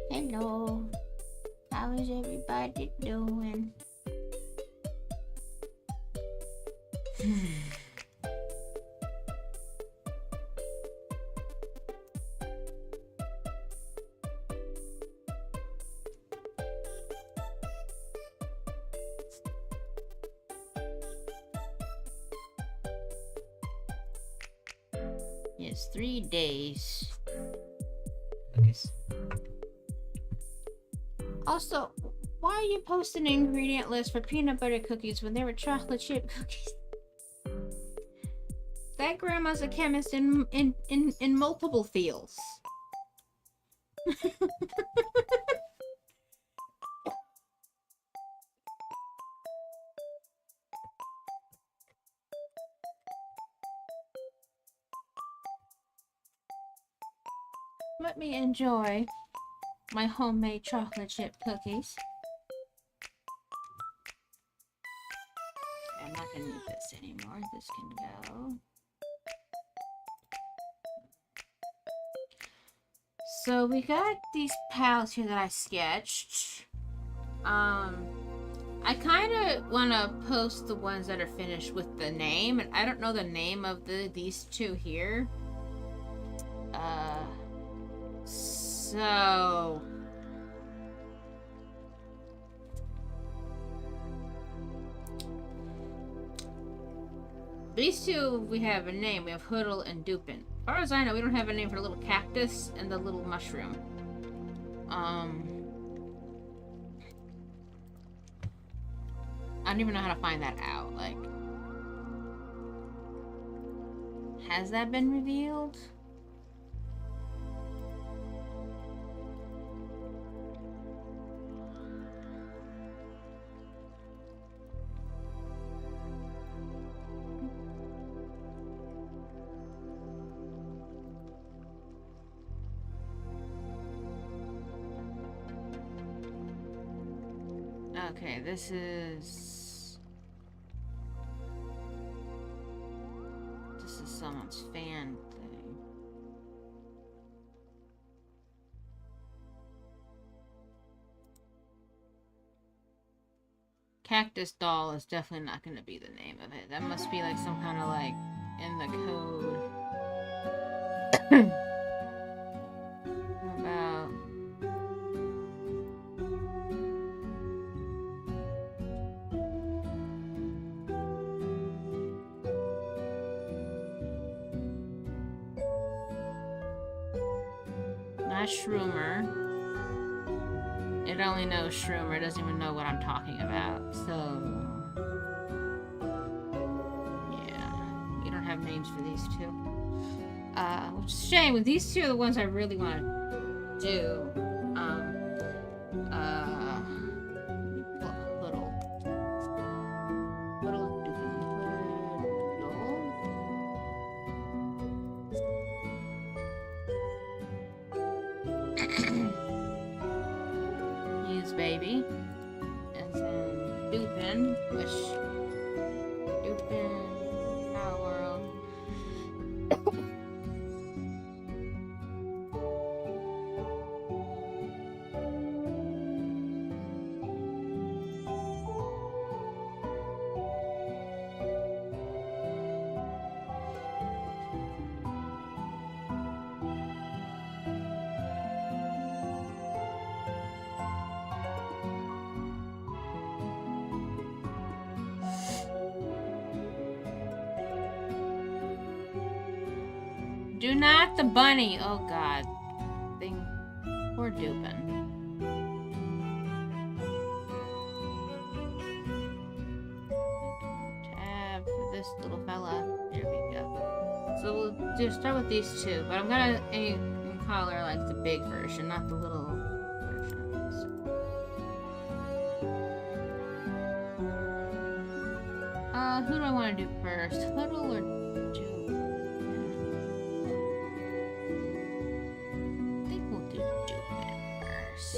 Hello, how is everybody doing? Yes, 3 days. Also, why are you posting an ingredient list for peanut butter cookies when there were chocolate chip cookies? That grandma's a chemist in multiple fields. Let me enjoy my homemade chocolate chip cookies. I'm not gonna need this anymore. This can go. So we got these pals here that I sketched. I kind of want to post the ones that are finished with the name, and I don't know the name of these two here. So these two, we have a name. We have Hoodle and Dupin. As far as I know, we don't have a name for the little cactus and the little mushroom. I don't even know how to find that out. Like, has that been revealed? Okay, this is someone's fan thing. Cactus doll is definitely not going to be the name of it. That must be like some kind of like in the code. About not Shroomer. It only knows Shroomer. It doesn't even know what I'm talking about. So yeah, we don't have names for these two. Which is a shame. With these two are the ones I really want to do. Use baby. And then Dupin, which Dupin Palworld. Do not the bunny. Oh god. Thing. Poor Dupin. Tab for this little fella. There we go. So we'll just start with these two, but I'm gonna color like the big version, not the little version. So. Who do I want to do first? Little or Dupin? I think we'll do Dupin first.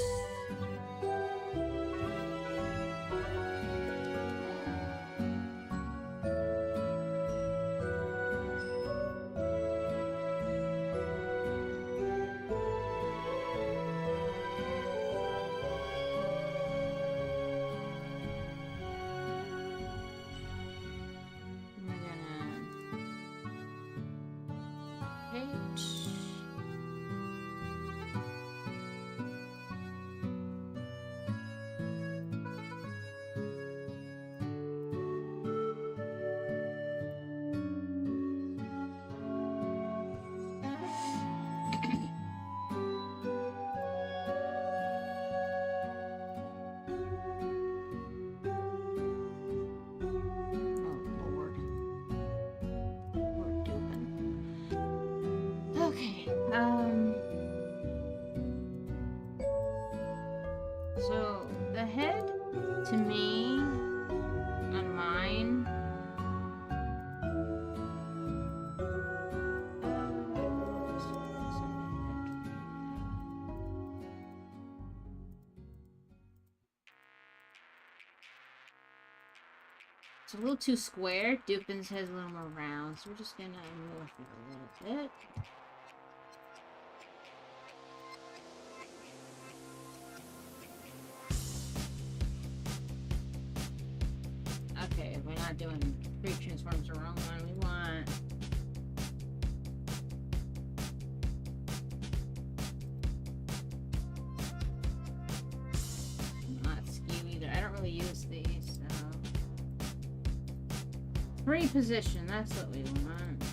So the head, to me, on mine, it's a little too square. Dupin's head's a little more round, so we're just gonna move it a little bit. Okay, we're not doing Great Transforms the wrong one. We want not skew either. I don't really use these, so free position, that's what we want.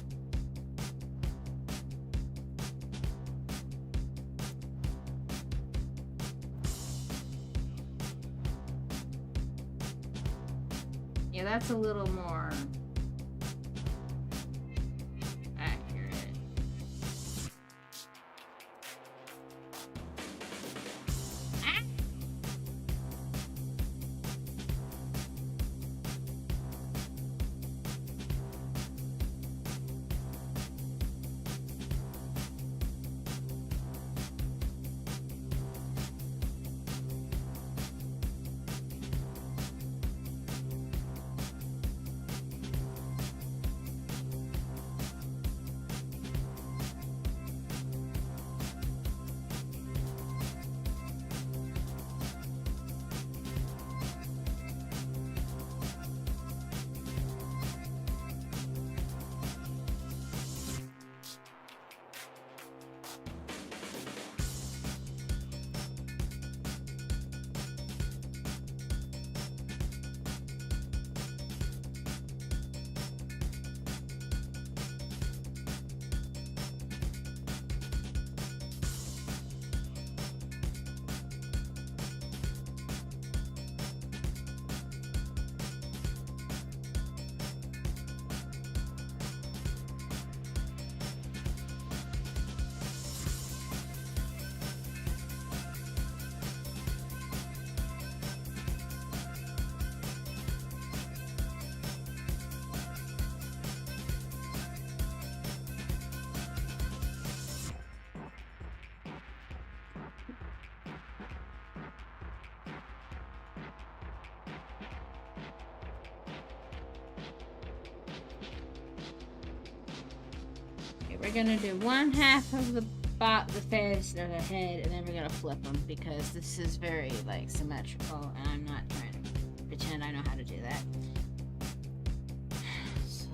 Yeah, that's a little more accurate. Ah! We're gonna do one half of the face or the head, and then we're gonna flip them because this is very like symmetrical, and I'm not trying to pretend I know how to do that. So,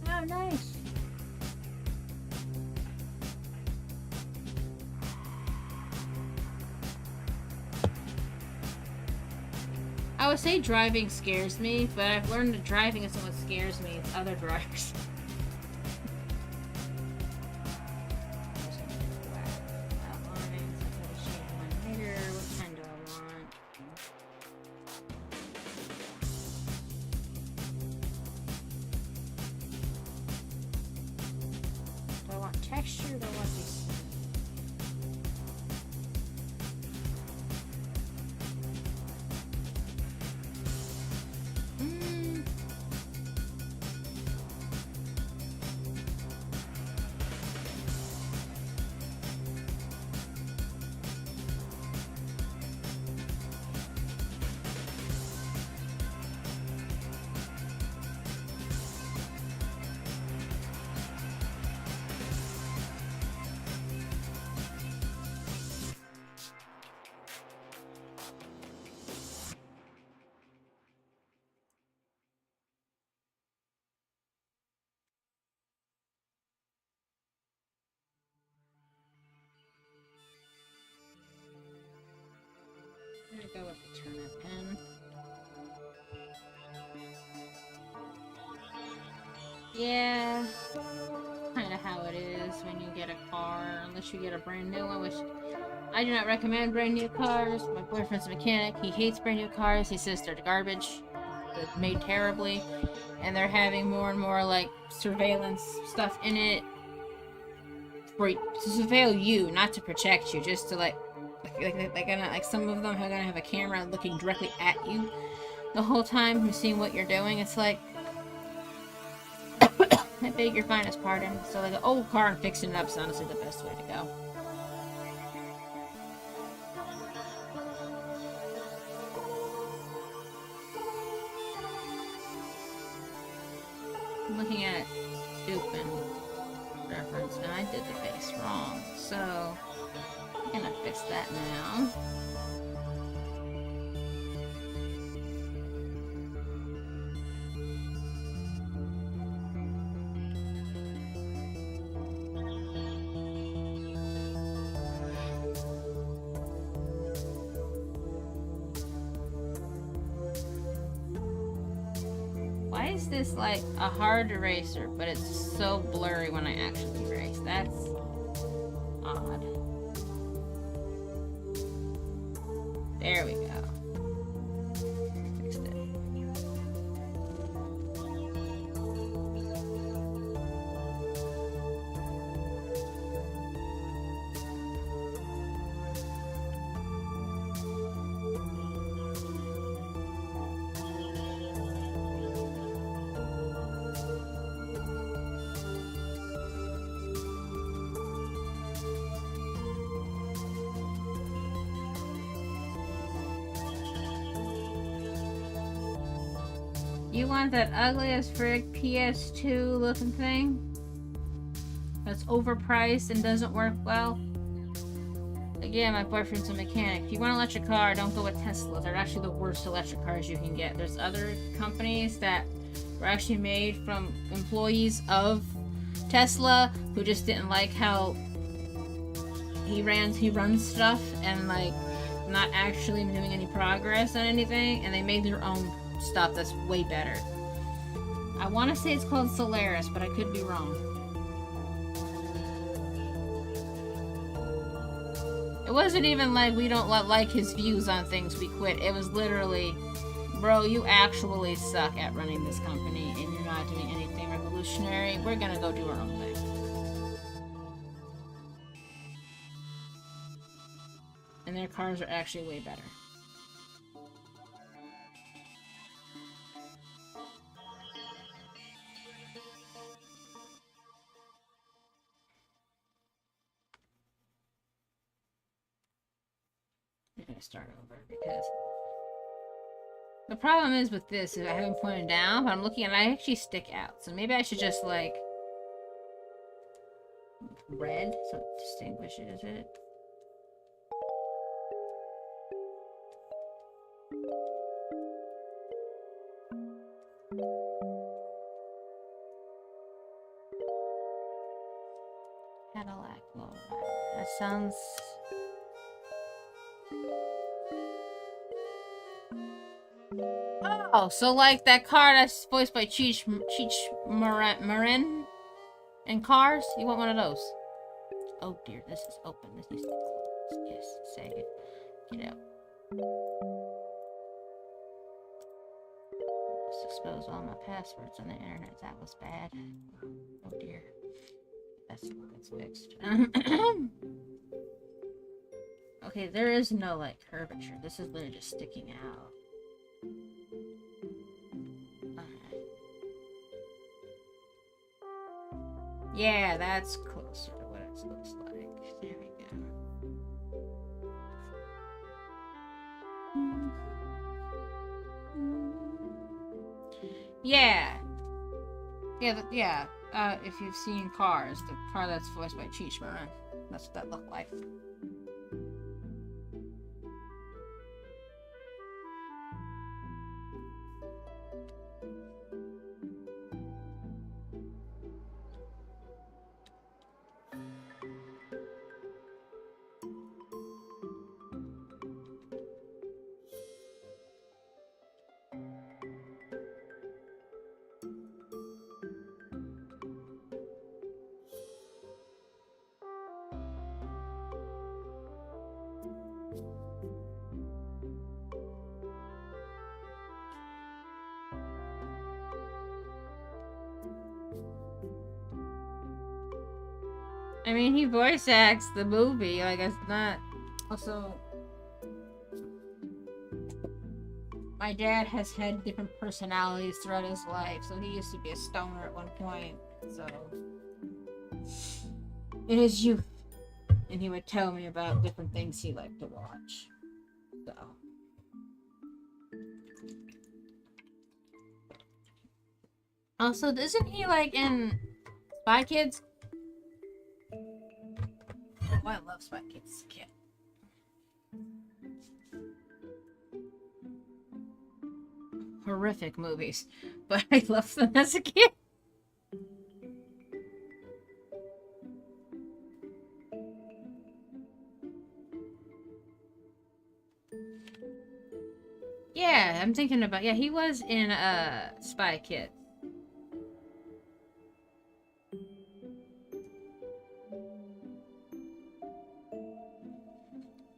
oh, nice. I would say driving scares me, but I've learned that driving isn't what scares me, it's other drivers. Texture, do I want these? I'm gonna go with the toner pen. Yeah, kind of how it is when you get a car, unless you get a brand new one, which I do not recommend brand new cars. My boyfriend's a mechanic. He hates brand new cars. He says they're garbage. They're made terribly. And they're having more and more, like, surveillance stuff in it. To surveil you, not to protect you. Just to, like some of them are gonna have a camera looking directly at you the whole time and seeing what you're doing. It's like, I beg your finest pardon. So, like, an old car and fixing it up is honestly the best way to go. I'm looking at Dupin reference, and I did the face wrong. So, I'm gonna fix that now. Why is this like a hard eraser, but it's so blurry when I actually erase? That's odd. There we go. Fixed it. You want that ugly as frick PS2 looking thing? That's overpriced and doesn't work well? Again, my boyfriend's a mechanic. If you want an electric car, don't go with Tesla. They're actually the worst electric cars you can get. There's other companies that were actually made from employees of Tesla who just didn't like how he runs stuff and like not actually doing any progress on anything, and they made their own stuff that's way better. I want to say it's called Solaris, but I could be wrong. It wasn't even like we don't like his views on things, we quit. It was literally, bro, you actually suck at running this company and you're not doing anything revolutionary. We're gonna go do our own thing. And their cars are actually way better. I'm gonna start over because the problem is with this is I haven't pointed down, but I'm looking and I actually stick out. So maybe I should just like red so it distinguishes it. Cadillac logo. That sounds. Oh, so like that car that's voiced by Cheech Marin in Cars? You want one of those? Oh dear, this is open. This needs to be closed. Yes, save it. Get out. Just expose all my passwords on the internet. That was bad. Oh dear. That's fixed. Okay, there is no like curvature. This is literally just sticking out. Okay. Yeah, that's closer to what it looks like. There we go. Yeah. Yeah. If you've seen Cars, the car that's voiced by Cheech Marin, that's what that looked like. I mean, he voice acts the movie. Like, it's not. Also, my dad has had different personalities throughout his life. So he used to be a stoner at one point. So, in his youth, and he would tell me about different things he liked to watch. So. Also, isn't he like in Spy Kids? Oh, I love Spy Kids. Yeah. Horrific movies, but I loved them as a kid. Yeah, I'm thinking about. Yeah, he was in Spy Kids.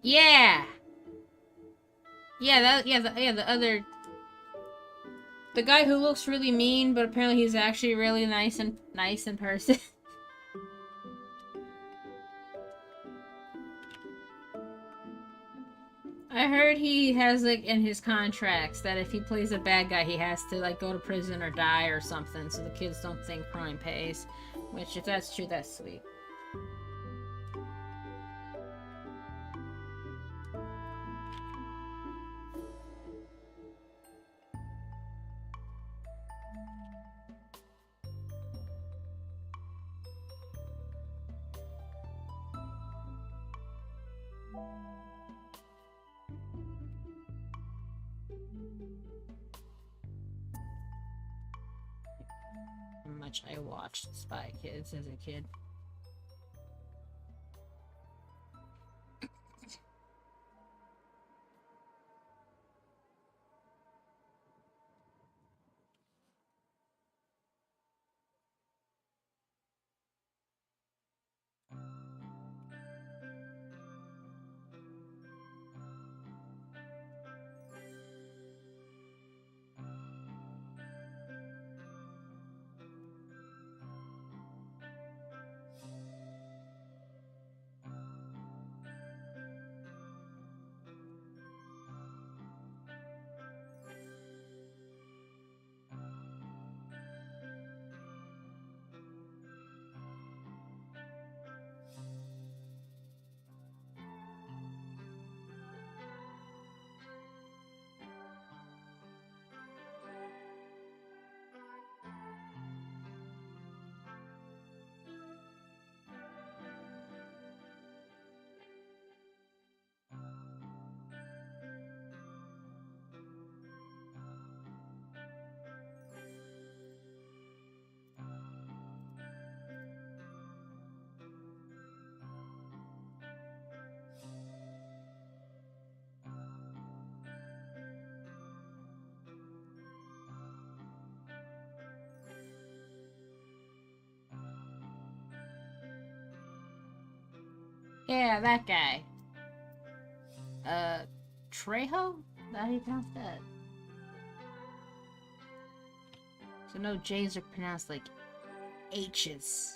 Yeah. Yeah, the other, the guy who looks really mean, but apparently he's actually really nice in person. I heard he has like in his contracts that if he plays a bad guy, he has to like go to prison or die or something, so the kids don't think crime pays. Which, if that's true, that's sweet. How much I watched Spy Kids as a kid. Yeah, that guy. Trejo? Is that how you pronounce that? So no J's are pronounced like H's.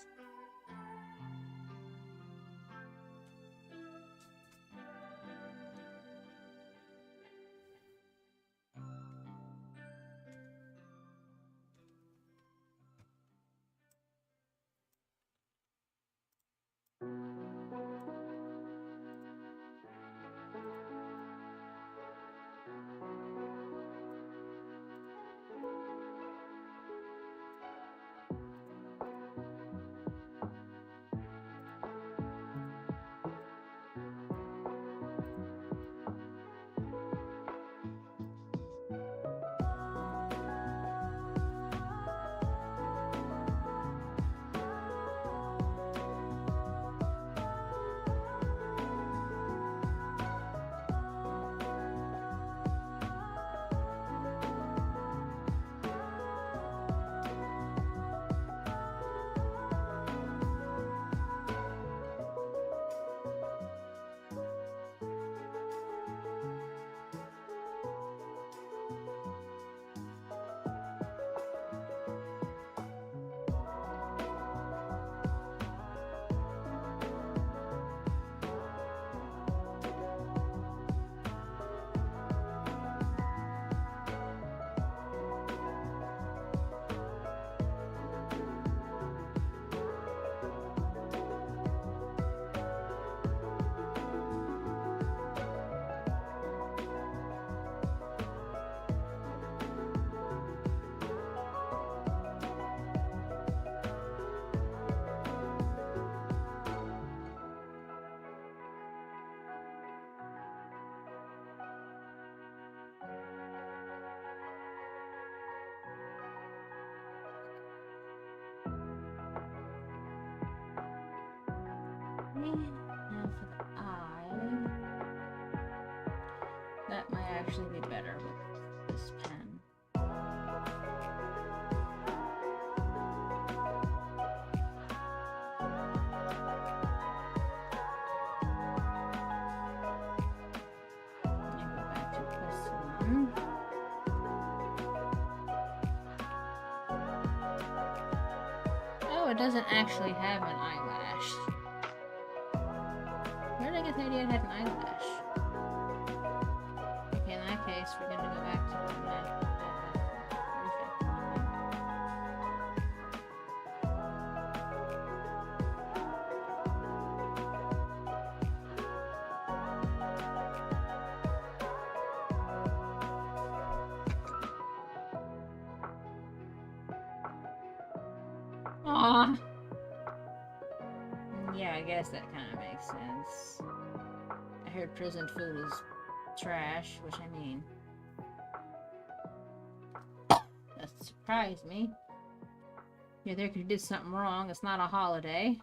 Now for the eye. That might actually be better with this pen. Let me go back to this one. Oh, it doesn't actually have an eyelash. Where did I get the idea it had an eyelash? Okay, in that case, we're gonna go back to that. Aww. Yeah, I guess that kind of makes sense. I heard prison food is trash, which I mean, that surprised me. You're there because you did something wrong. It's not a holiday.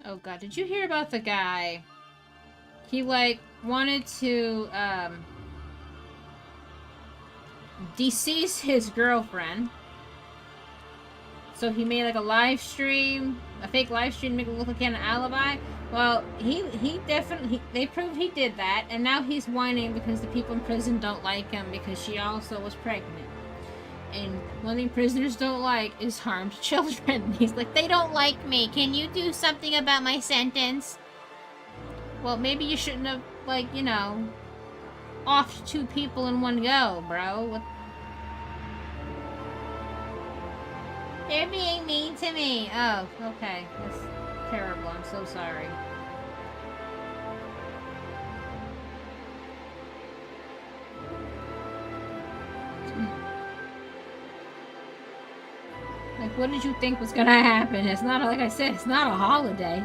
Oh god, did you hear about the guy? He, like, wanted to, decease his girlfriend. So he made, like, a live stream, a fake live stream to make it look like he had an alibi. Well, he definitely, they proved he did that, and now he's whining because the people in prison don't like him because she also was pregnant. And one thing prisoners don't like is harmed children. He's like, they don't like me. Can you do something about my sentence? Well, maybe you shouldn't have, like, you know, offed 2 people in one go, bro. What? They're being mean to me. Oh, okay. That's terrible. I'm so sorry. Like, what did you think was gonna happen? It's not, like I said, it's not a holiday.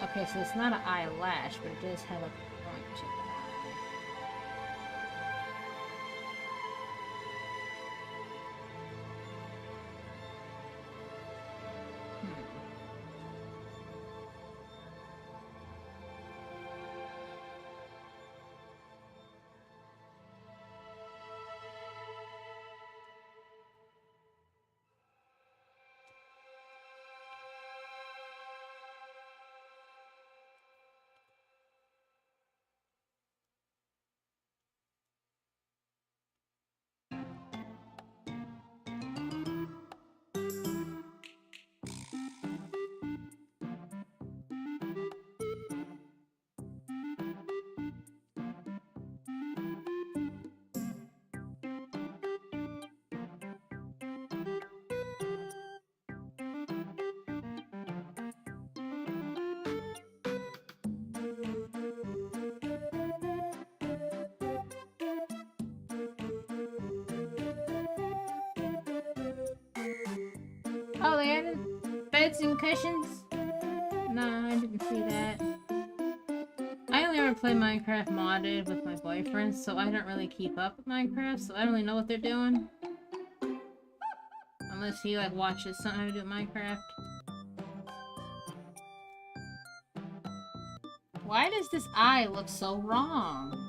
Okay, so it's not an eyelash, but it does have a point to the eye. Oh, they added beds and cushions? No, I didn't see that. I only ever play Minecraft modded with my boyfriend, so I don't really keep up with Minecraft, so I don't really know what they're doing. Unless he, like, watches something how to do Minecraft. Why does this eye look so wrong?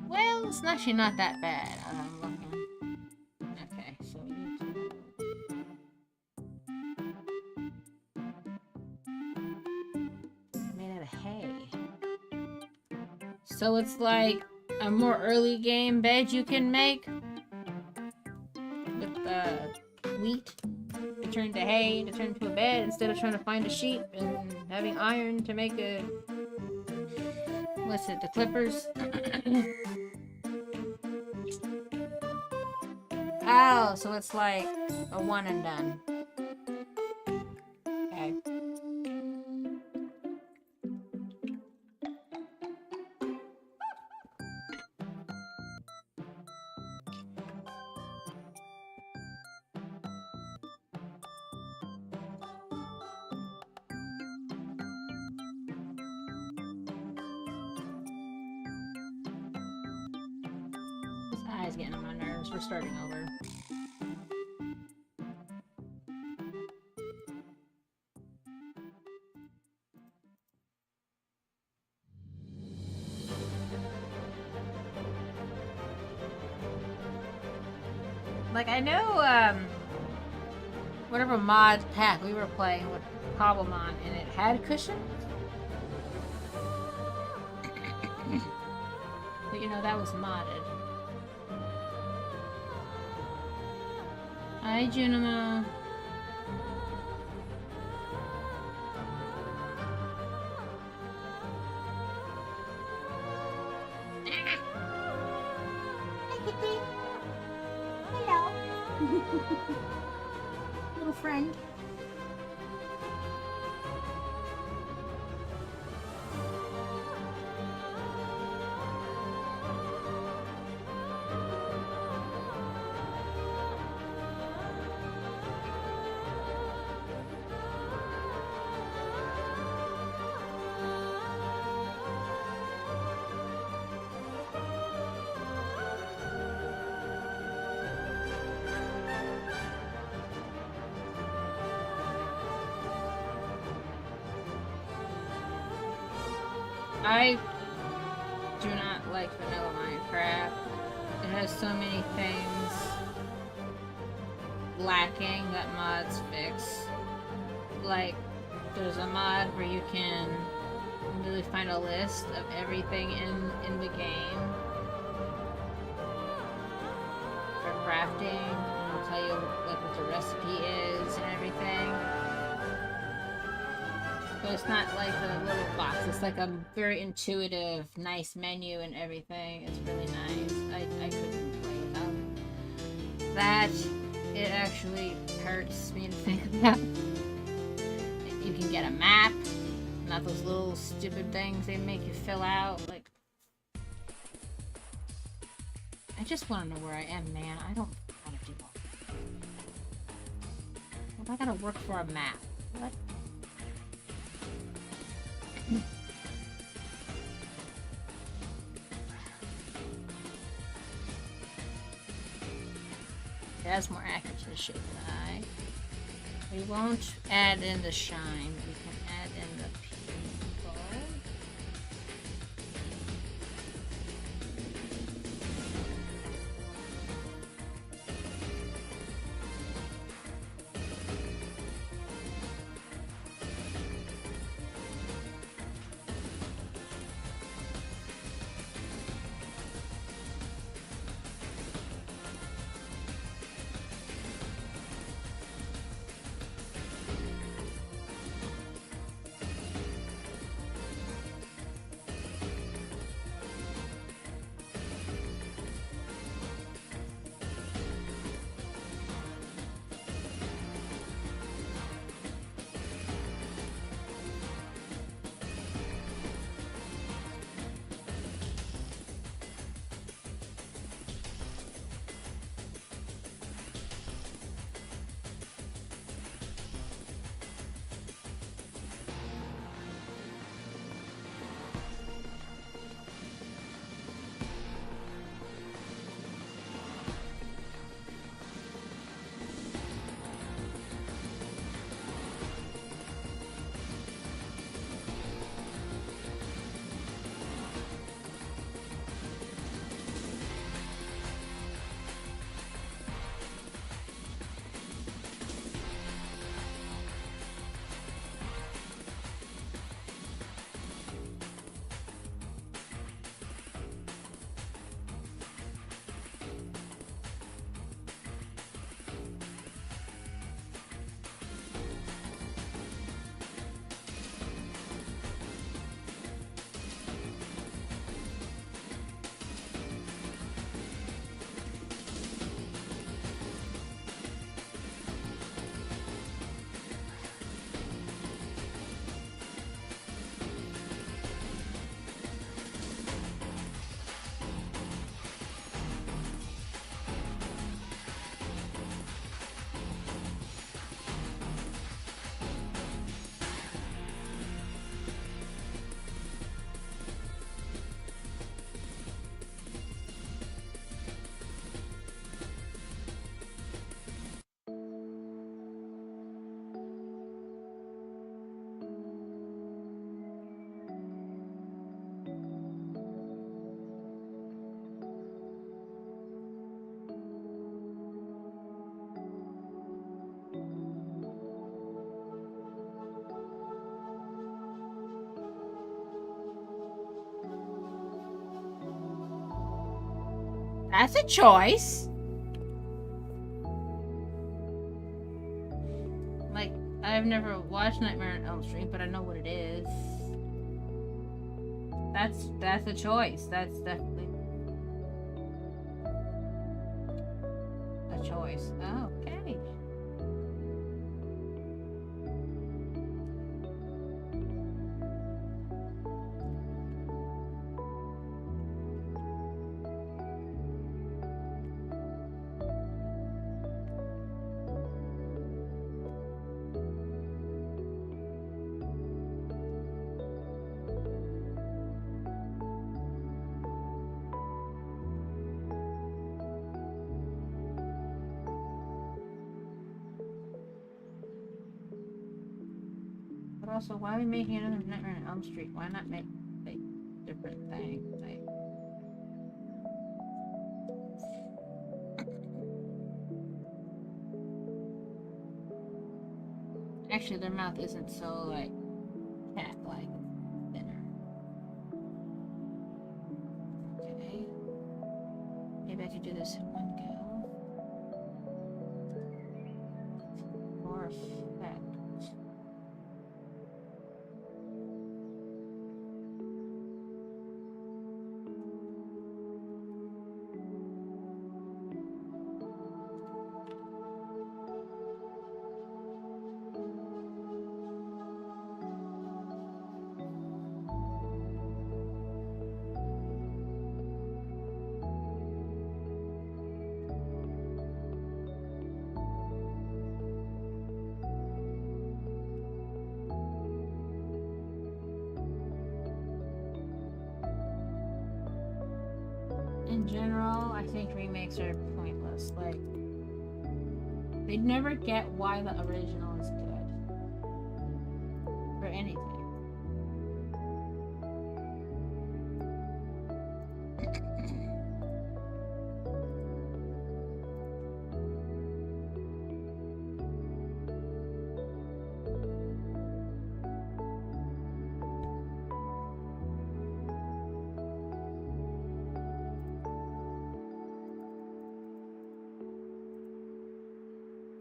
Well, it's actually not that bad. I'm looking. Okay, so we need to... Made out of hay. So it's like a more early game bed you can make with wheat to turn to hay to turn to a bed instead of trying to find a sheep and having iron to make a... What's it? The clippers? Oh, so it's like a one and done. Okay. This eye's getting on my nerves. We're starting over. Like, I know, whatever mod pack we were playing with Cobblemon, and it had cushions. But, you know, that was modded. Hi, Junimo. Hello. Little friend. I do not like vanilla Minecraft. It has so many things lacking that mods fix. Like, there's a mod where you can really find a list of everything in the game for crafting. It'll tell you like what the recipe is and everything. But it's not like a little box. It's like a very intuitive, nice menu and everything. It's really nice. I couldn't play without that. It actually hurts me to think about. You can get a map, not those little stupid things they make you fill out. Like, I just want to know where I am, man. I don't want to do all that. I gotta work for a map. What? That's more accurate to the shape of the eye. We won't add in the shine, but we can add in the pupil. That's a choice. Like, I've never watched Nightmare on Elm Street, but I know what it is. That's a choice. That's definitely a choice. Oh, okay. But also, why are we making another Nightmare on Elm Street? Why not make like different things? Like, actually, their mouth isn't so like cat-like. It's thinner. Okay. Maybe I could do this in one go. More effect. In general, I think remakes are pointless. Like, they'd never get why the original is good. For anything.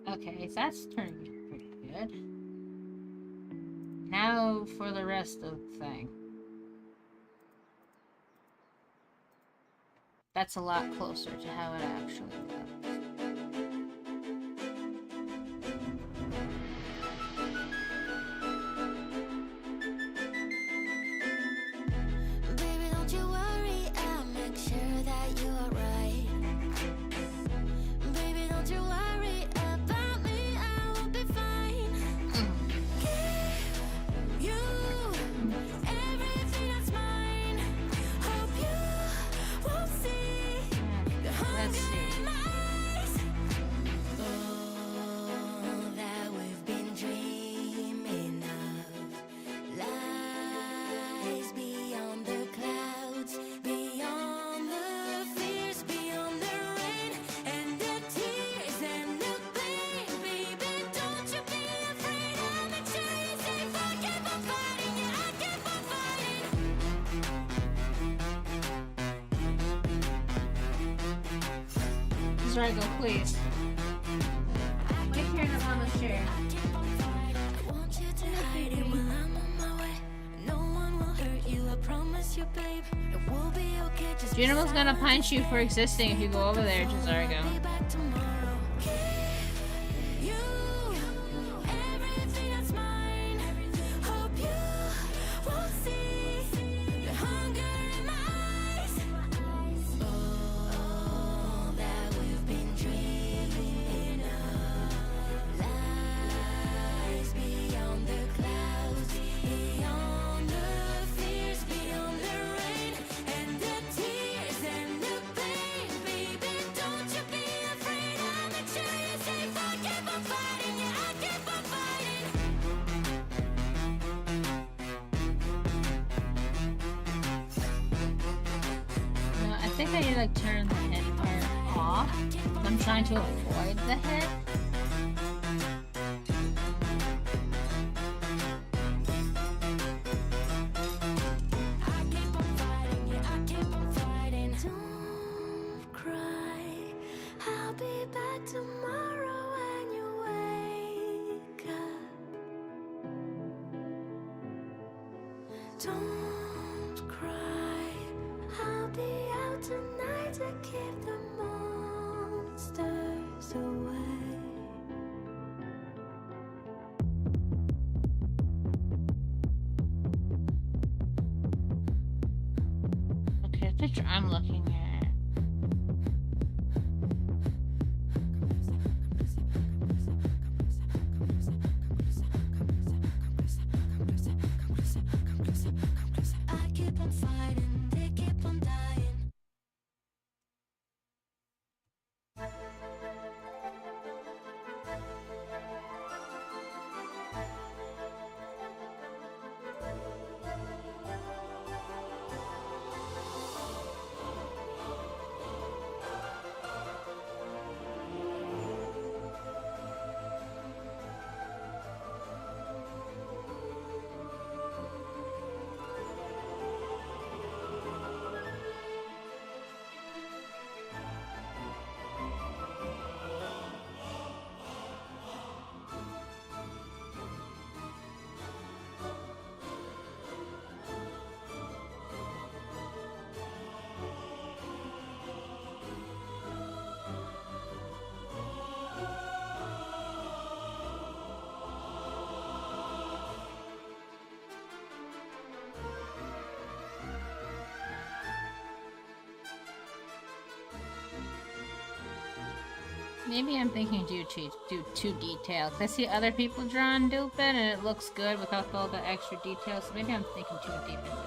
Okay, so that's turning pretty good. Now for the rest of the thing. That's a lot closer to how it actually looks. Baby, don't you worry, I'll make sure that you are right. Baby, don't you worry about me, I will be fine. Give you everything that's mine. Hope you won't see the hunger in my eyes. All that we've been dreaming of lies beyond the clouds, beyond the fears, beyond the rain and the tears and the pain. Baby, don't you be afraid, I'll make sure you're safe. I keep on fighting, yeah, I keep on fighting. Zargo, please. Wait here in the mama's chair. I keep on fighting. I want you to hide it while I'm on my way. No one will hurt you, I promise you, babe. It will be okay, just Juniper's gonna punch you for existing if you go over there to Zargo. be back tomorrow. Give you everything that's mine. Hope you won't see the hunger in my eyes. All that we've been dreaming of lies beyond the clouds, beyond the fears, beyond the rain and the tears and the pain. Baby, don't you be afraid, I'll make sure you're safe. I keep on fighting, yeah, I keep on fighting. No, I think I need to like turn the head part off. I'm trying to avoid the head. I keep on fighting, yeah, I keep on fighting. Don't cry. Don't cry, I'll be out tonight to keep the monsters away. Okay, the picture I'm looking at. I keep on fighting, they keep on dying. Maybe I'm thinking too detailed. I see other people drawing Dupin and it looks good without all the extra details. So maybe I'm thinking too deep into this.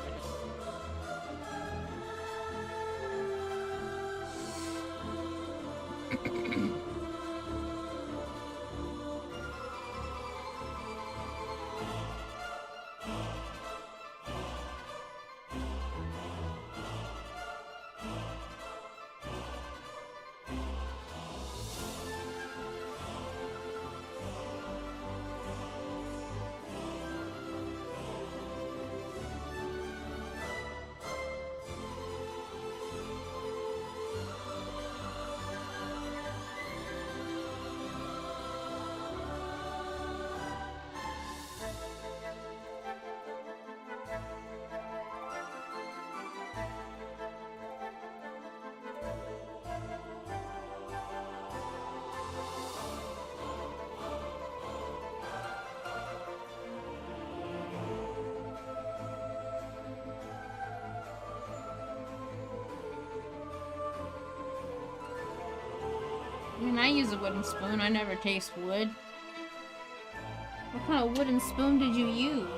I mean, I use a wooden spoon. I never taste wood. What kind of wooden spoon did you use?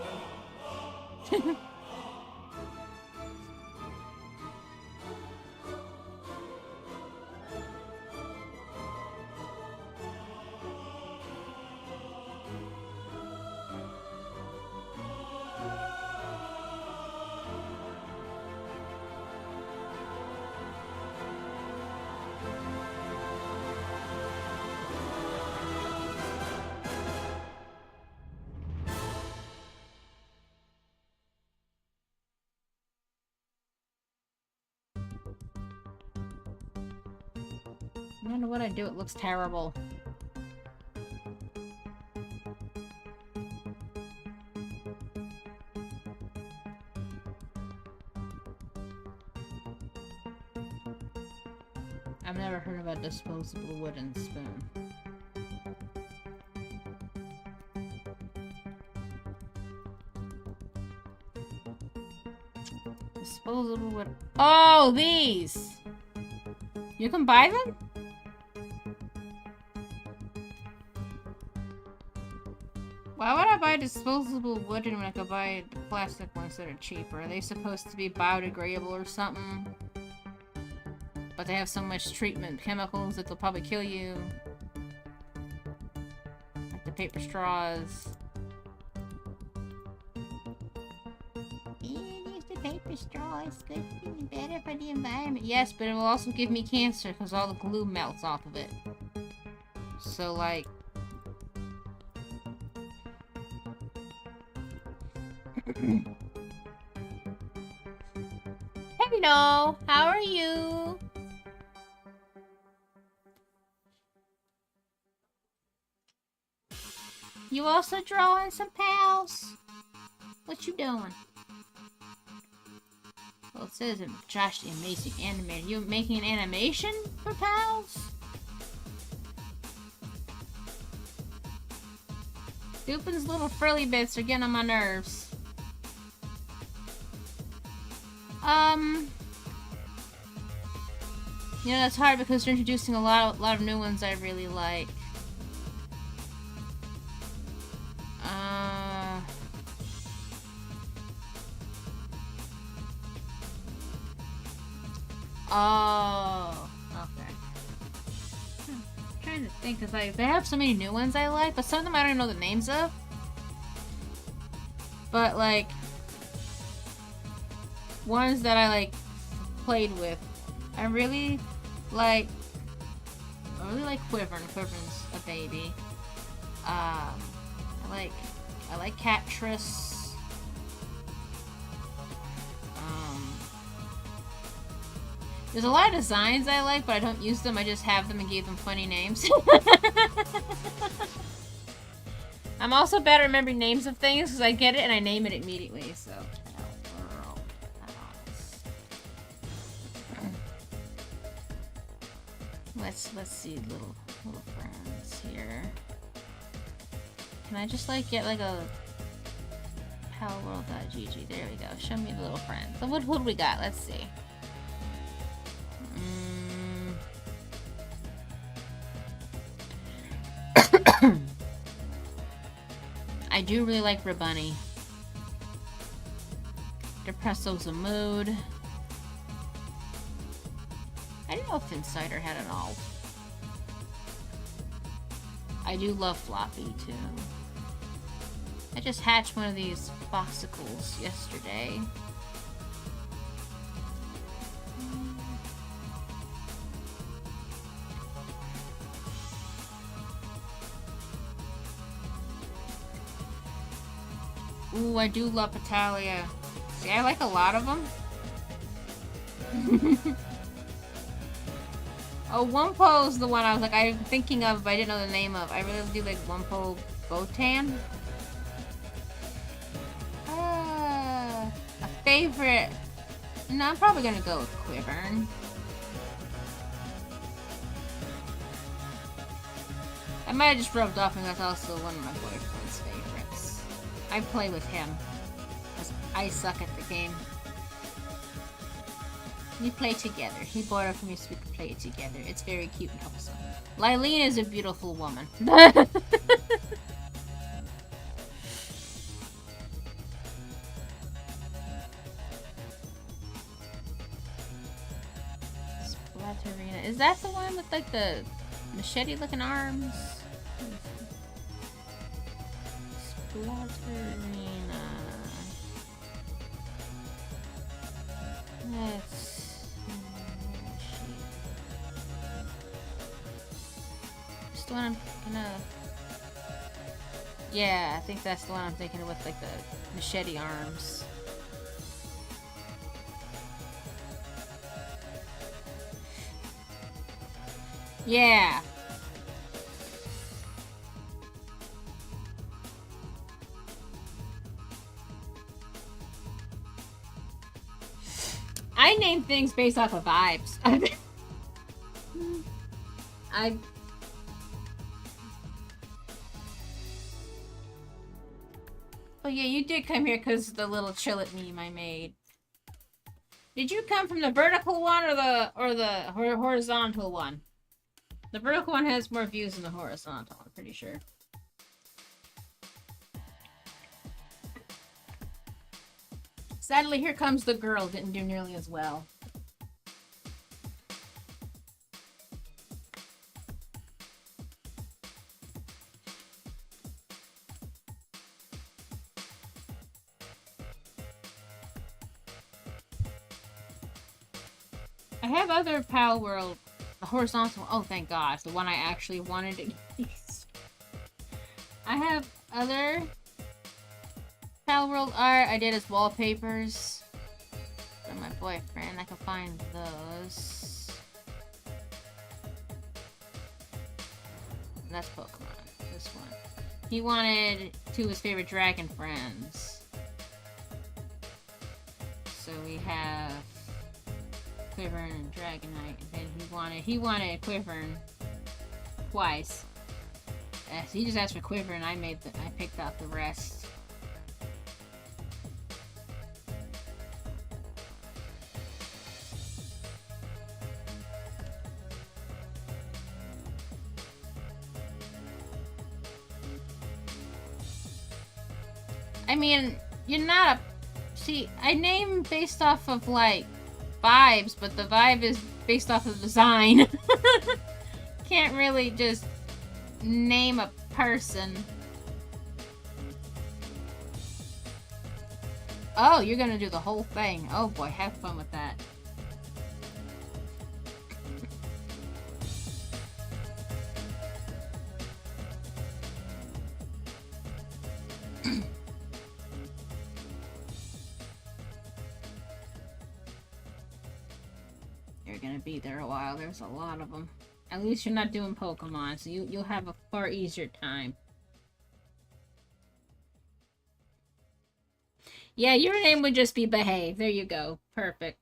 No matter what I do, it looks terrible. I've never heard of a disposable wooden spoon. Disposable wood. Oh, these! You can buy them? Why would I buy disposable wooden when I could buy the plastic ones that are cheaper? Are they supposed to be biodegradable or something? But they have so much treatment chemicals that they'll probably kill you. Like the paper straws. Use the paper straw. It's good. It's better for the environment. Yes, but it will also give me cancer because all the glue melts off of it. So, like... Hello, how are you? You also drawing some pals? What you doing? Well, it says Josh the Amazing Animator. You making an animation for Pals? Dupin's little frilly bits are getting on my nerves. You know, that's hard because they're introducing a lot of new ones I really like. Oh, okay. I'm trying to think, because they have so many new ones I like, but some of them I don't even know the names of. But, like, ones that I, like, played with. I really like Quiver, and Quiver's a baby. I like Catrice. There's a lot of designs I like, but I don't use them. I just have them and gave them funny names. I'm also bad at remembering names of things because I get it and I name it immediately. So let's see little friends here. Can I just like get like a palworld.gg? There we go. Show me the little friends. So what do we got? Let's see. I do really like Rabunny. Depresso's a mood. I didn't know if Insider had an alt. I do love Floppy too. I just hatched one of these foxicles yesterday. Ooh, I do love Petalia. See, I like a lot of them. Oh, Wumpo's the one I was like, I'm thinking of, but I didn't know the name of. I really do like Wumpo Botan. A favorite. No, I'm probably gonna go with Quivern. I might have just rubbed off, and that's also one of my boyfriend's favorites. I play with him, because I suck at the game. We play together. He bought it for me so we could play it together. It's very cute and wholesome. Lylene is a beautiful woman. Splatterina. Is that the one with like the machete looking arms? Splatterina. Let's the one I'm gonna... Yeah, I think that's the one I'm thinking of with like the machete arms. Yeah. I name things based off of vibes. Oh yeah, you did come here because of the little chillet meme I made. Did you come from the vertical one or the horizontal one? The vertical one has more views than the horizontal, I'm pretty sure. Sadly, Here Comes the Girl didn't do nearly as well. I have other Palworld, the horizontal. Oh, thank God, the one I actually wanted to use. I have other Palworld art I did as wallpapers from my boyfriend. I can find those. And that's Pokemon. This one. He wanted two of his favorite dragon friends. So So we have Quivern and Dragonite, and then he wanted Quivern twice. So he just asked for Quiver, and I picked out the rest. I mean, you're not a... See, I name based off of, like, vibes, but the vibe is based off of design. Can't really just name a person. Oh, you're gonna do the whole thing. Oh boy, have fun with that. You're gonna be there a while. There's a lot of them. At least you're not doing Pokemon, so you'll have a far easier time. Yeah, your name would just be Behave. There you go. Perfect.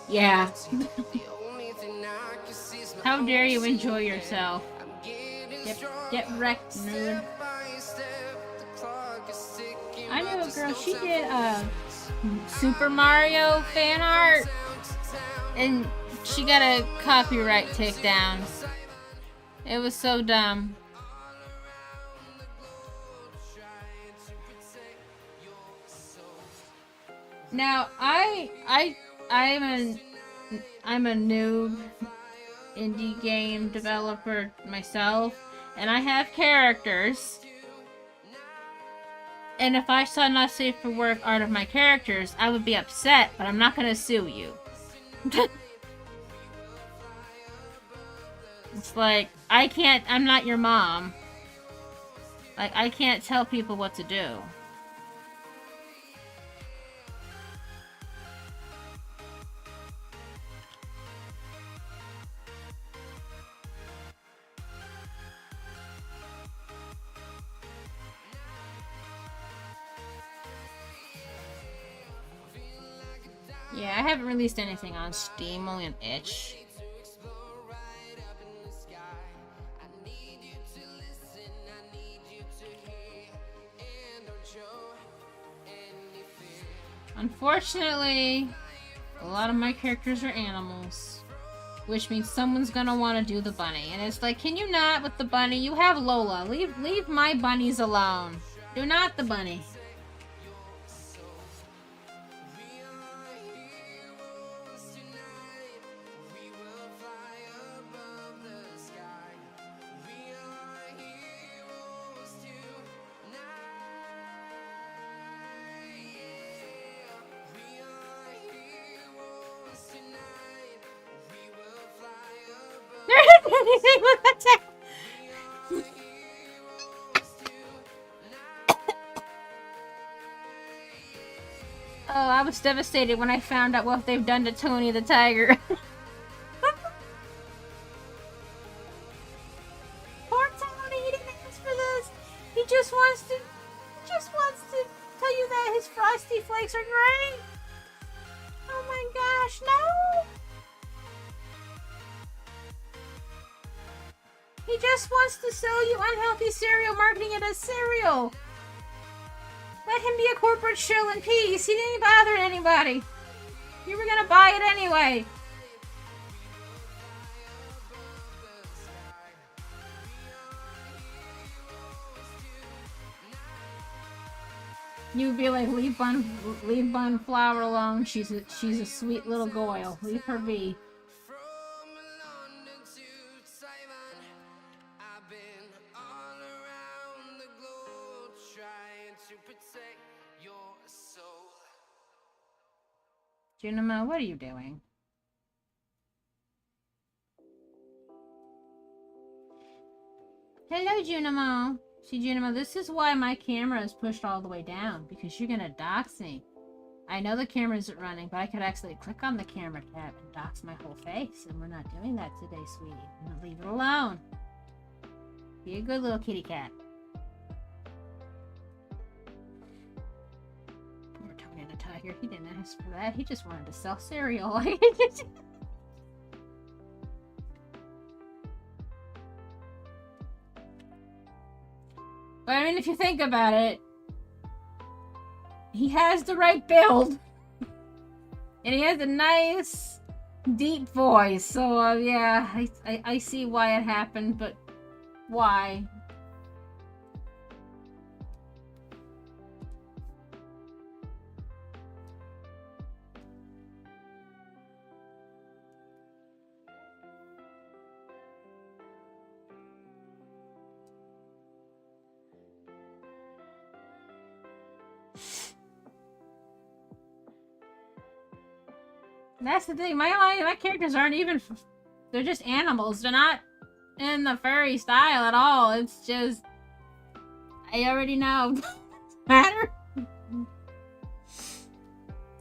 Yeah. How dare you enjoy yourself? Get wrecked, nerd. I knew a girl, she did Super Mario fan art, and she got a copyright takedown. It was so dumb. Now I'm a noob indie game developer myself, and I have characters. And if I saw not safe for work art of my characters, I would be upset, but I'm not gonna sue you. It's like, I'm not your mom. Like, I can't tell people what to do. Yeah, I haven't released anything on Steam, only an itch. Unfortunately, a lot of my characters are animals, which means someone's gonna want to do the bunny. And it's like, can you not with the bunny? You have Lola. Leave my bunnies alone. Do not the bunny. Anything with attack. Oh, I was devastated when I found out what they've done to Tony the Tiger. Poor Tony, he didn't ask for this. He just wants to tell you that his Frosty Flakes are great. Oh my gosh, no! He just wants to sell you unhealthy cereal, marketing it as cereal. Let him be a corporate shill in peace. He didn't bother anybody. You were gonna buy it anyway. You'd be like, leave Bun Flower alone. She's a sweet little goyle. Leave her be. Junimo, what are you doing? Hello, Junimo. See, Junimo, this is why my camera is pushed all the way down, because you're gonna dox me. I know the camera isn't running, but I could actually click on the camera tab and dox my whole face, and we're not doing that today, sweetie. I'm gonna leave it alone. Be a good little kitty cat. Poor Tony the Tiger. He didn't ask for that. He just wanted to sell cereal. But I mean, if you think about it, he has the right build. And he has a nice, deep voice. So, yeah, I see why it happened, but why? That's the thing. My characters aren't even. They're just animals. They're not in the furry style at all. It's just. I already know. Matter.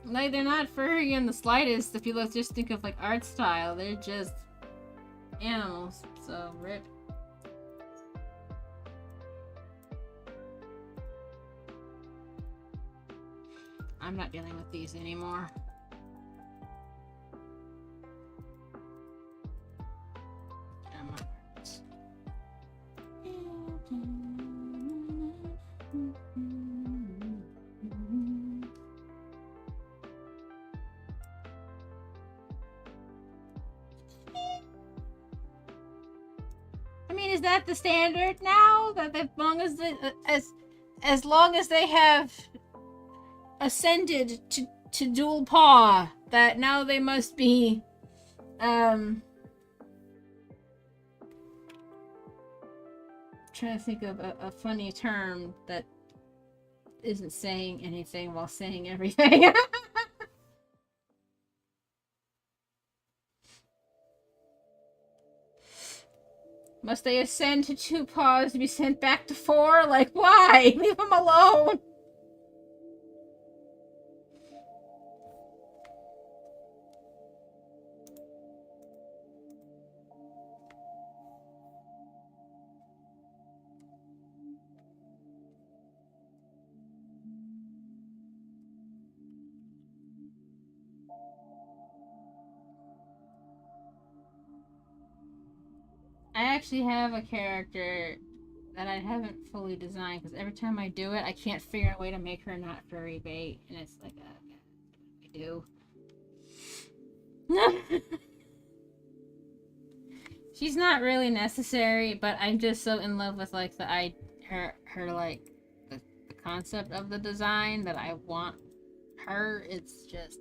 Like, they're not furry in the slightest. If you just think of like art style, they're just animals. So, rip. I'm not dealing with these anymore. I mean, is that the standard now? That as long as they have ascended to dual paw, that now they must be trying to think of a funny term that isn't saying anything while saying everything. Must they ascend to 2 paws to be sent back to 4? Like, why? Leave them alone! I actually have a character that I haven't fully designed because every time I do it, I can't figure out a way to make her not furry bait, and it's like, what do I do? She's not really necessary, but I'm just so in love with like her like the concept of the design that I want her. It's just.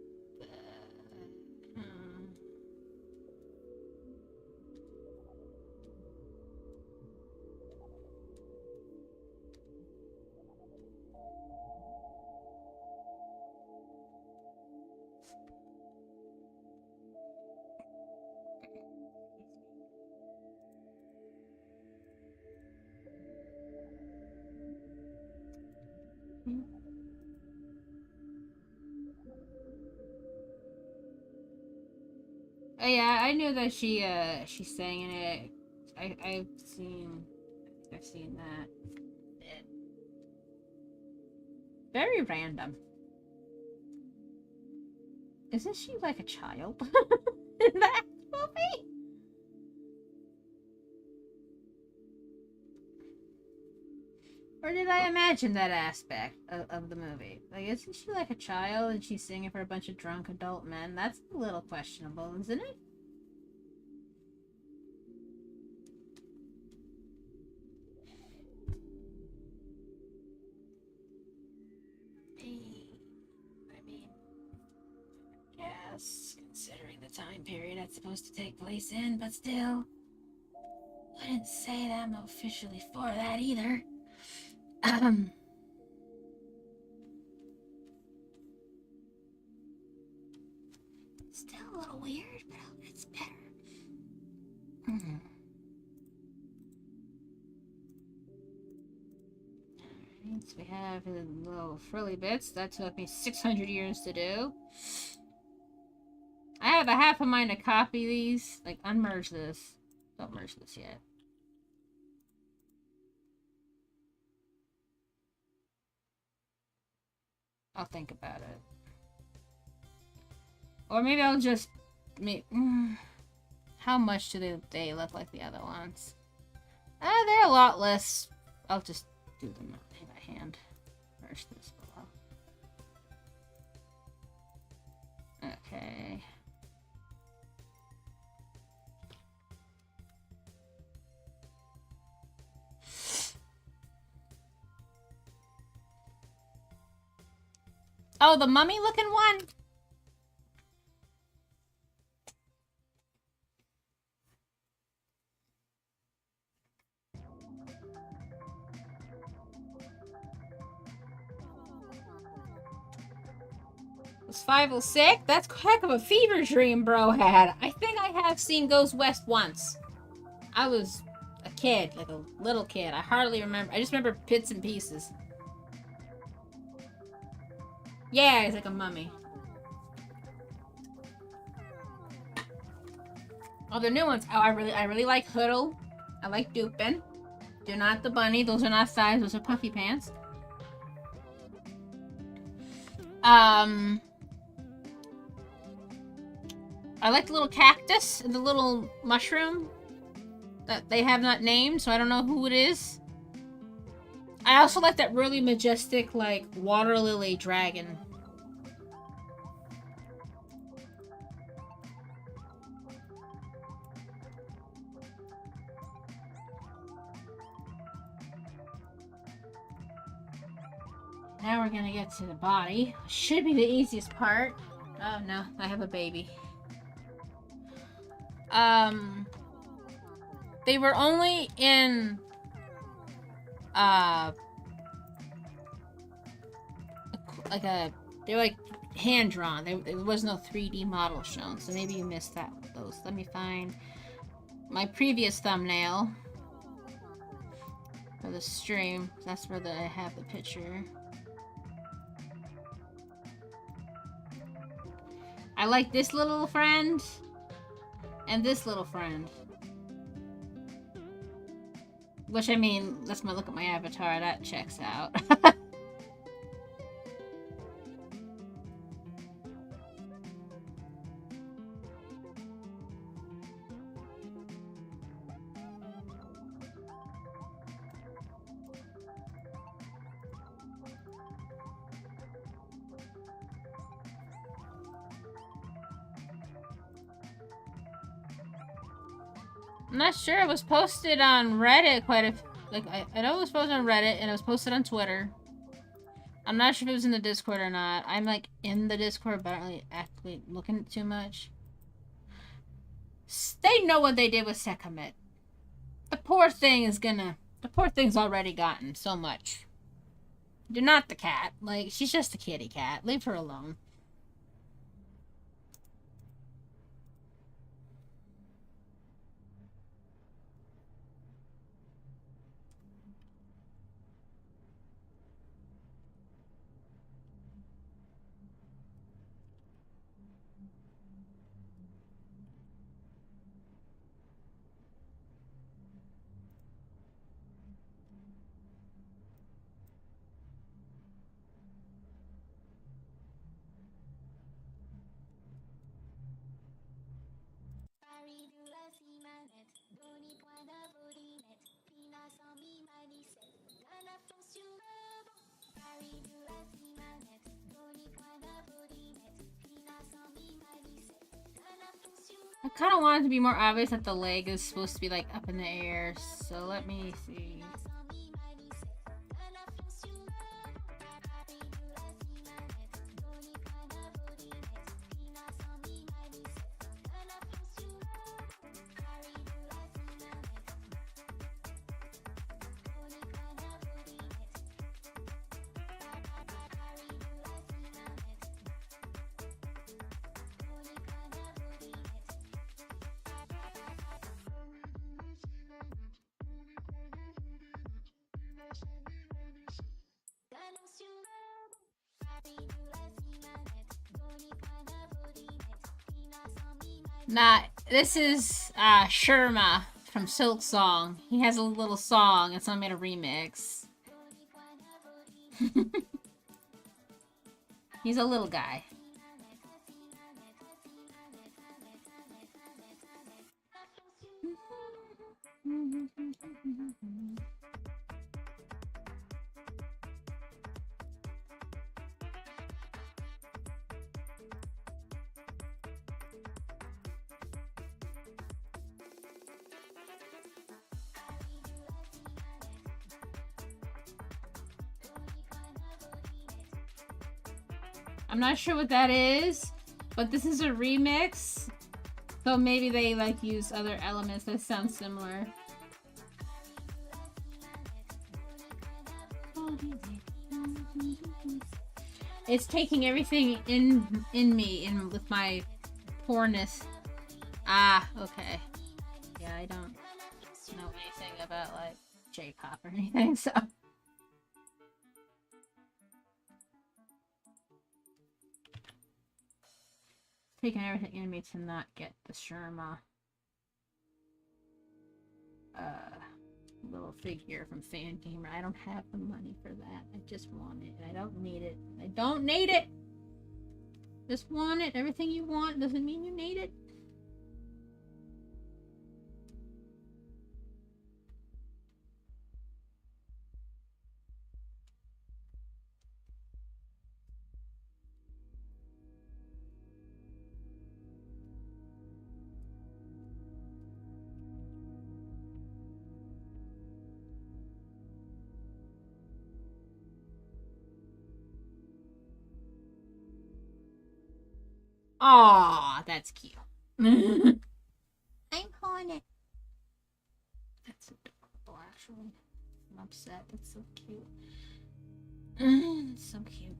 Oh yeah, I knew that she sang in it. I've seen that. Very random. Isn't she like a child in that movie? Or did I imagine that aspect of the movie? Like, isn't she like a child and she's singing for a bunch of drunk adult men? That's a little questionable, isn't it? I mean, yes, considering the time period that's supposed to take place in, but still, wouldn't say that I'm officially for that either. Still a little weird, but it's better. Alright. So we have the little frilly bits. That took me 600 years to do. I have a half a mind to copy these. Like, unmerge this. Don't merge this yet. I'll think about it. Or maybe I'll just make... how much do they look like the other ones? They're a lot less. I'll just do them by hand. Merge this below. Okay. Oh, the mummy looking one? Was 506? That's a heck of a fever dream bro had. I think I have seen Goes West once. I was a kid, like a little kid. I hardly remember. I just remember bits and pieces. Yeah, he's like a mummy. Oh, the new ones. Oh, I really like Hoodle. I like Dupin. Do not the bunny. Those are not thighs. Those are puffy pants. I like the little cactus and the little mushroom that they have not named, so I don't know who it is. I also like that really majestic, like, water lily dragon. Now we're gonna get to the body. Should be the easiest part. Oh no, I have a baby. They were only in they're like hand drawn. There was no 3D model shown, so maybe you missed those. Let me find my previous thumbnail for the stream. That's where I have the picture. I like this little friend and this little friend. Which, I mean, let's look at my avatar. That checks out. I'm not sure. It was posted on Reddit I know it was posted on Reddit and it was posted on Twitter. I'm not sure if it was in the Discord or not. I'm like in the Discord, but I don't really actively looking too much. They know what they did with Sekhmet. The poor thing's already gotten so much. Do not the cat. Like, she's just a kitty cat. Leave her alone. I kind of want it to be more obvious that the leg is supposed to be like up in the air, so let me see. Nah, this is Sherma from Silk Song. He has a little song, and so I made a remix. He's a little guy. I'm not sure what that is, but this is a remix. So maybe they like use other elements that sound similar. It's taking everything in me in with my poorness. Ah, okay. Yeah, I don't know anything about like J-pop or anything, so taking everything in me to not get the Sherma little figure from Fangamer. I don't have the money for that. I just want it. I don't need it. I don't need it! Just want it. Everything you want doesn't mean you need it. Aw, that's cute. I'm Hornet. That's adorable, actually. I'm upset. That's so cute. That's so cute.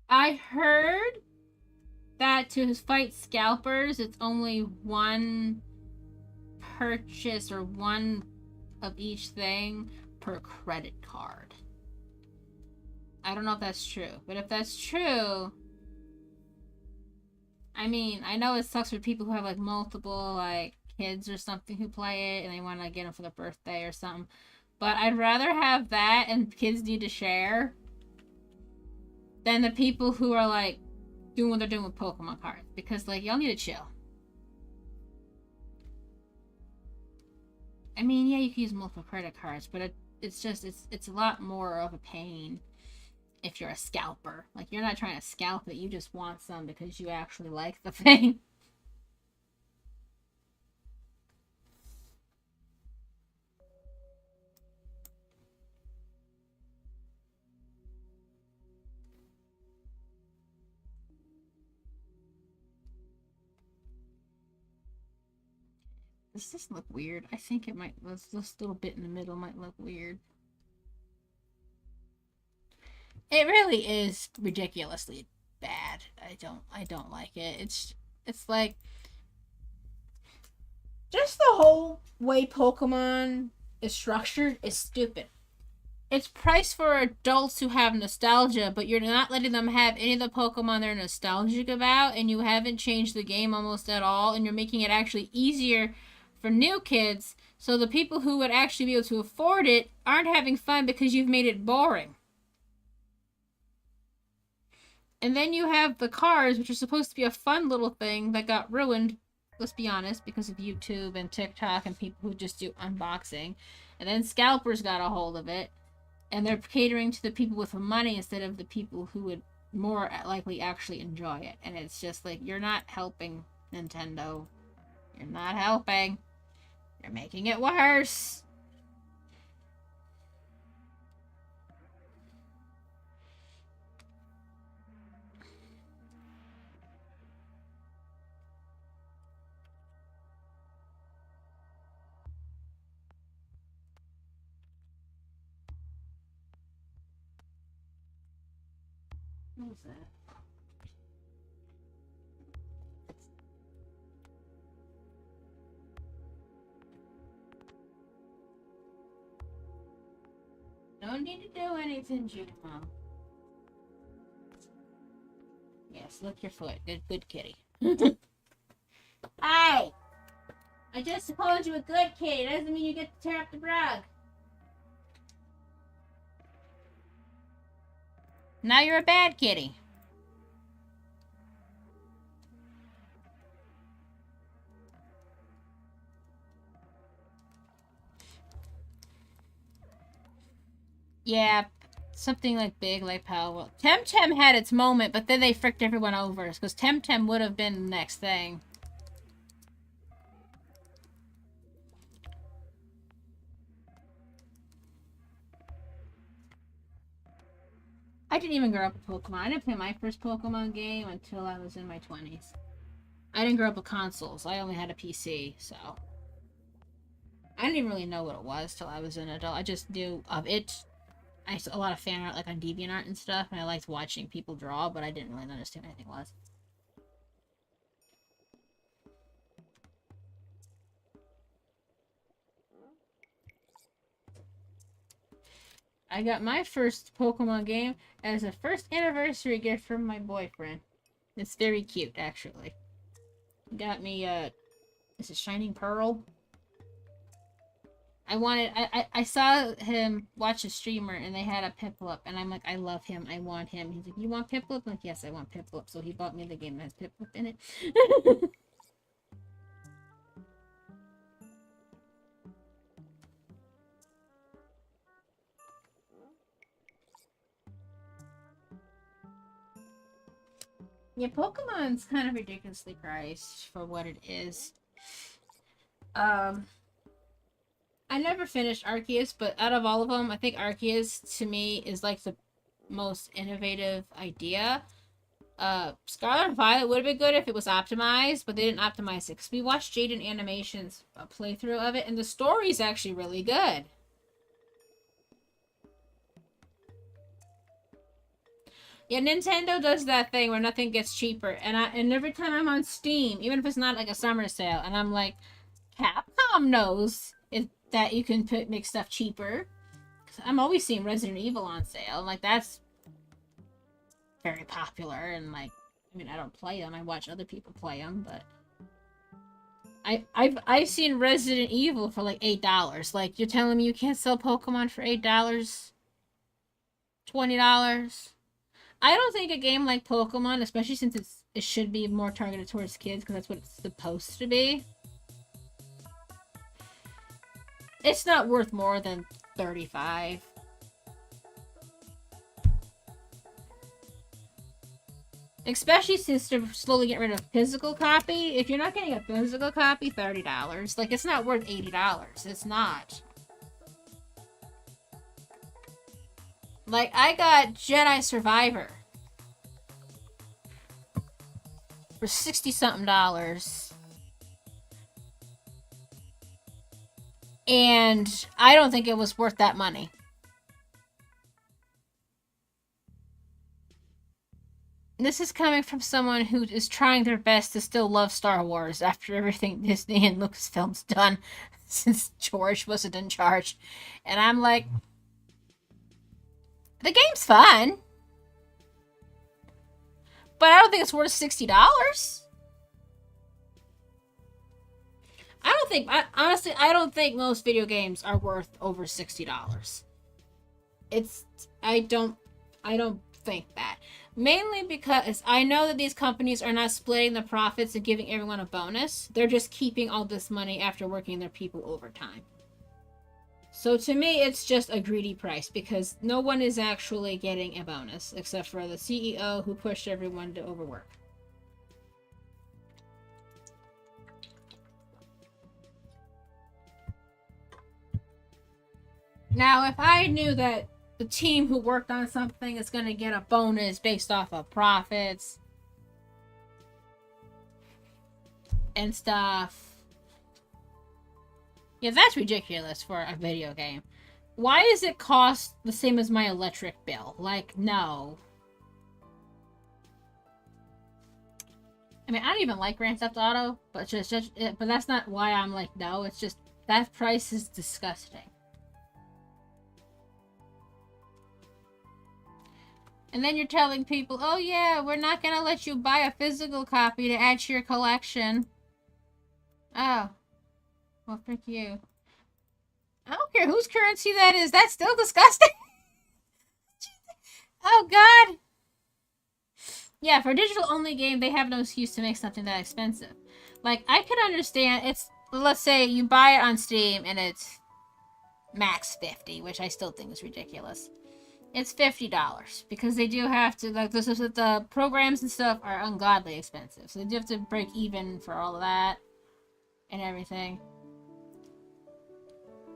I heard that to fight scalpers, it's only one purchase or one of each thing per credit card. I don't know if that's true, but if that's true, I mean, I know it sucks for people who have like multiple like kids or something who play it and they want to get them for their birthday or something. But I'd rather have that and kids need to share than the people who are like doing what they're doing with Pokemon cards, because like y'all need to chill. I mean, yeah, you can use multiple credit cards, but it's a lot more of a pain if you're a scalper. Like you're not trying to scalp it, you just want some because you actually like the thing. Does this look weird? I think it might. This little bit in the middle might look weird. It really is ridiculously bad. I don't like it. It's like just the whole way Pokemon is structured is stupid. It's priced for adults who have nostalgia, but you're not letting them have any of the Pokemon they're nostalgic about, and you haven't changed the game almost at all, and you're making it actually easier for new kids, so the people who would actually be able to afford it aren't having fun because you've made it boring. And then you have the cars, which are supposed to be a fun little thing that got ruined, let's be honest, because of YouTube and TikTok and people who just do unboxing. And then scalpers got a hold of it, and they're catering to the people with the money instead of the people who would more likely actually enjoy it. And it's just like, you're not helping Nintendo. You're not helping. You're making it worse. What was that? don't need to do anything, Jumo. Yes, lick your foot. Good kitty. Hey! I just called you a good kitty. Doesn't mean you get to tear up the rug. Now you're a bad kitty. Yeah, something like big, like Palworld. Temtem had its moment, but then they fricked everyone over. Because Temtem would have been the next thing. I didn't even grow up with Pokemon. I didn't play my first Pokemon game until I was in my 20s. I didn't grow up with consoles. I only had a PC, so... I didn't even really know what it was till I was an adult. I just knew of it. I saw a lot of fan art, like on DeviantArt and stuff, and I liked watching people draw, but I didn't really understand what anything was. I got my first Pokemon game as a first anniversary gift from my boyfriend. It's very cute, actually. He got me, is it Shining Pearl? I saw him watch a streamer and they had a Piplup, and I'm like, I love him, I want him. He's like, you want Piplup? I'm like, yes, I want Piplup. So he bought me the game that has Piplup in it. Yeah, Pokemon's kind of ridiculously priced for what it is. I never finished Arceus, but out of all of them, I think Arceus, to me, is like the most innovative idea. Scarlet and Violet would have been good if it was optimized, but they didn't optimize it. Because we watched Jaden Animation's playthrough of it, and the story's actually really good. Yeah, Nintendo does that thing where nothing gets cheaper, and every time I'm on Steam, even if it's not like a summer sale, and I'm like, Capcom knows that you can make stuff cheaper. I'm always seeing Resident Evil on sale. Like, that's very popular, and like, I mean, I don't play them. I watch other people play them, but I've seen Resident Evil for like $8. Like, you're telling me you can't sell Pokemon for $8, $20? I don't think a game like Pokemon, especially since it should be more targeted towards kids, because that's what it's supposed to be. It's not worth more than $35. Especially since they're slowly getting rid of physical copy. If you're not getting a physical copy, $30. Like, it's not worth $80. It's not. Like, I got Jedi Survivor for $60-something. And I don't think it was worth that money. This is coming from someone who is trying their best to still love Star Wars after everything Disney and Lucasfilm's done since George wasn't in charge. And I'm like, the game's fun, but I don't think it's worth $60. Honestly, I don't think most video games are worth over $60. I don't think that. Mainly because I know that these companies are not splitting the profits and giving everyone a bonus. They're just keeping all this money after working their people overtime. So to me, it's just a greedy price because no one is actually getting a bonus except for the CEO who pushed everyone to overwork. Now, if I knew that the team who worked on something is going to get a bonus based off of profits and stuff, yeah, that's ridiculous for a video game. Why does it cost the same as my electric bill? Like, no. I mean, I don't even like Grand Theft Auto, but but that's not why I'm like, no. It's just that price is disgusting. And then you're telling people, oh yeah, we're not gonna let you buy a physical copy to add to your collection. Oh. Well, frick you. I don't care whose currency that is. That's still disgusting. Oh, God. Yeah, for a digital-only game, they have no excuse to make something that expensive. Like, I could understand, it's, let's say you buy it on Steam and it's max $50, which I still think is ridiculous. It's $50 because they do have to, like, the programs and stuff are ungodly expensive. So they do have to break even for all of that and everything.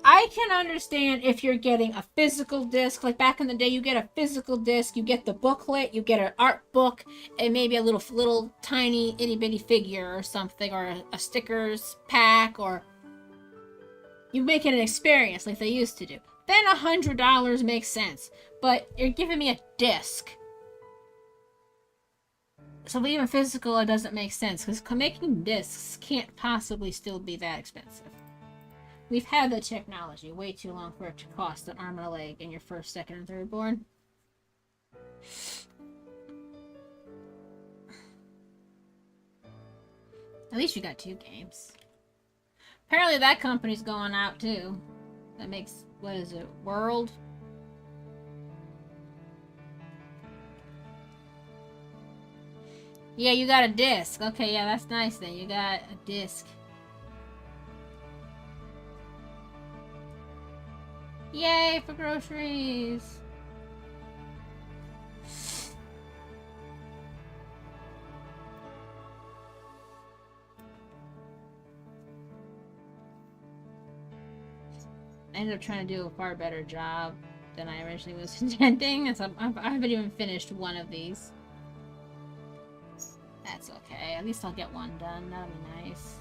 I can understand if you're getting a physical disc. Like back in the day, you get a physical disc, you get the booklet, you get an art book, and maybe a little tiny itty bitty figure or something, or a stickers pack, or you make it an experience like they used to do. Then $100 makes sense. But you're giving me a disc. So even physical, it doesn't make sense because making discs can't possibly still be that expensive. We've had the technology way too long for it to cost an arm and a leg in your first, second, and third born. At least you got 2 games. Apparently that company's going out too. That makes, what is it, World? Yeah, you got a disc. Okay, yeah, that's nice then. You got a disc. Yay for groceries! I ended up trying to do a far better job than I originally was intending, so I haven't even finished one of these. That's okay. At least I'll get one done. That'll be nice.